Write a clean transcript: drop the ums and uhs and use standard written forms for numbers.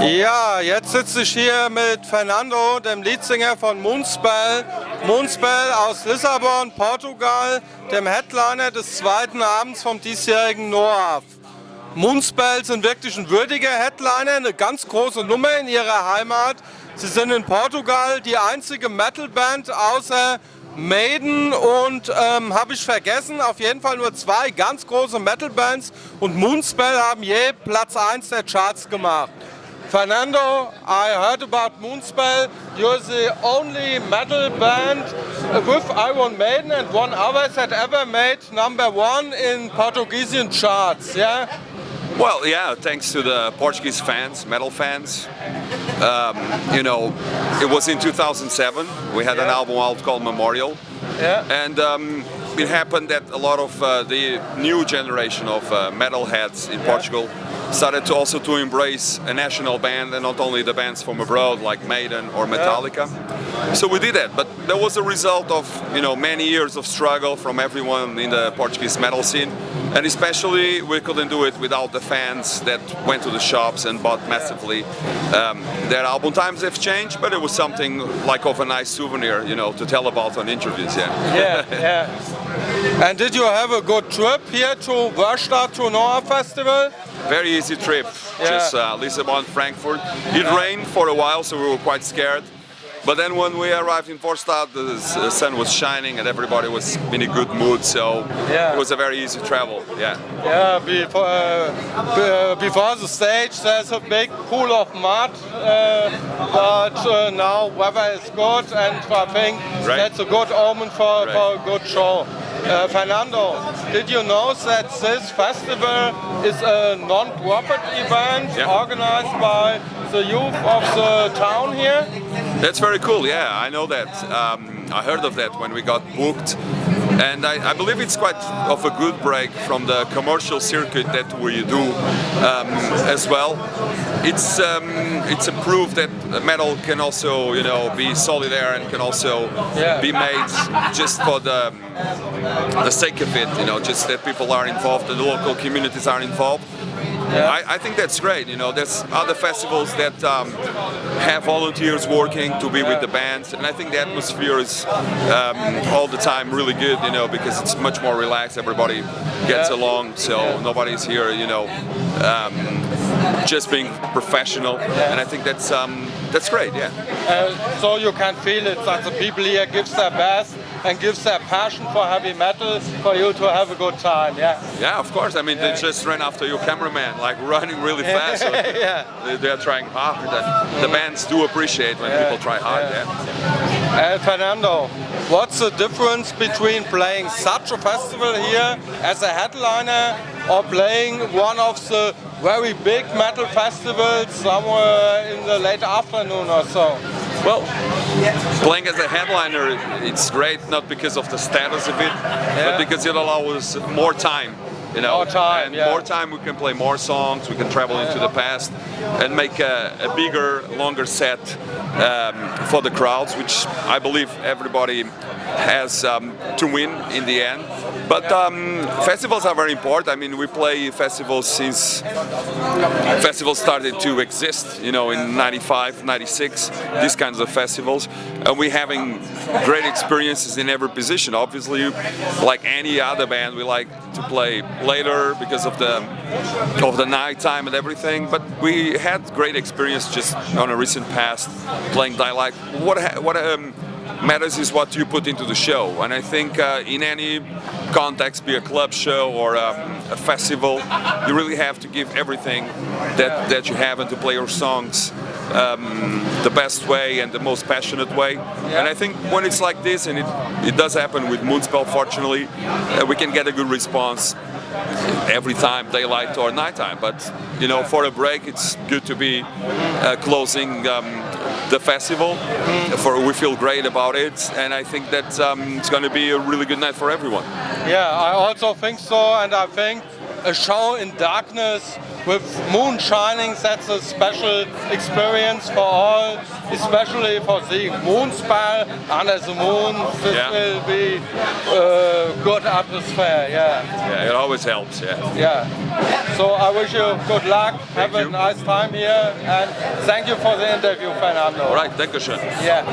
Ja, jetzt sitze ich hier mit Fernando, dem Leadsänger von Moonspell. Moonspell aus Lissabon, Portugal, dem Headliner des zweiten Abends vom diesjährigen NOAF. Moonspell sind wirklich ein würdiger Headliner, eine ganz große Nummer in ihrer Heimat. Sie sind in Portugal die einzige Metalband außer Maiden und habe ich vergessen, auf jeden Fall nur zwei ganz große Metalbands und Moonspell haben je Platz 1 der Charts gemacht. Fernando, I heard about Moonspell. You're the only metal band with Iron Maiden and one others that ever made #1 in Portuguese charts, yeah? Well, yeah, thanks to the Portuguese fans, metal fans. It was in 2007. We had an album out called Memorial. Yeah. And it happened that a lot of the new generation of metalheads in Portugal started to also to embrace a national band and not only the bands from abroad like Maiden or Metallica. So we did that, but that was a result of many years of struggle from everyone in the Portuguese metal scene, and especially we couldn't do it without the fans that went to the shops and bought massively. Their album times have changed, but it was something like of a nice souvenir, to tell about on interviews. Yeah. And did you have a good trip here to Werstadt to NOAF Festival? Very easy trip, just Lisbon, Frankfurt. It rained for a while, so we were quite scared. But then when we arrived in Werstadt, the sun was shining and everybody was in a good mood, so it was a very easy travel. Yeah, before the stage there's a big pool of mud, but now weather is good and I think that's a good omen for a good show. Fernando, did you know that this festival is a non-profit event organized by the youth of the town here? That's very cool, yeah, I know that. I heard of that when we got booked. And I believe it's quite of a good break from the commercial circuit that we do as well. It's a proof that metal can also be solidaire and can also be made just for the sake of it, just that people are involved, the local communities are involved. I think that's great. There's other festivals that have volunteers working to be with the bands, and I think the atmosphere is all the time really good, because it's much more relaxed. Everybody gets along, so nobody's here, just being professional, and I think that's great. So you can feel it that the people here gives their best and gives their passion for heavy metal for you to have a good time, Yeah, of course. I mean, they just ran after your cameraman, like running really fast. So they're trying hard. The bands do appreciate when people try hard. Fernando, what's the difference between playing such a festival here as a headliner or playing one of the very big metal festivals somewhere in the late afternoon or so? Well, playing as a headliner, it's great not because of the status of it, but because it allows more time. More time, more time, we can play more songs, we can travel into the past and make a bigger, longer set for the crowds, which I believe everybody has to win in the end. But festivals are very important. I mean, we play festivals since festivals started to exist, in 95, 96, these kinds of festivals. And we're having great experiences in every position. Obviously, like any other band, we like to play later because of the night time and everything. But we had great experience just on a recent past playing Daylight. What matters is what you put into the show, and I think in any context, be a club show or a festival, you really have to give everything that you have and to play your songs the best way and the most passionate way. And I think when it's like this, and it does happen with Moonspell, fortunately, we can get a good response every time, daylight or nighttime. But for a break, it's good to be closing the festival. We feel great about it, and I think that it's going to be a really good night for everyone. Yeah, I also think so, and I think a show in darkness with moon shining. That's a special experience for all, especially for the Moonspell under the moon. This will be good atmosphere. Yeah, it always helps. Yeah. So I wish you good luck. Have a nice time here, and thank you for the interview, Fernando. All right, thank you, schön. Yeah.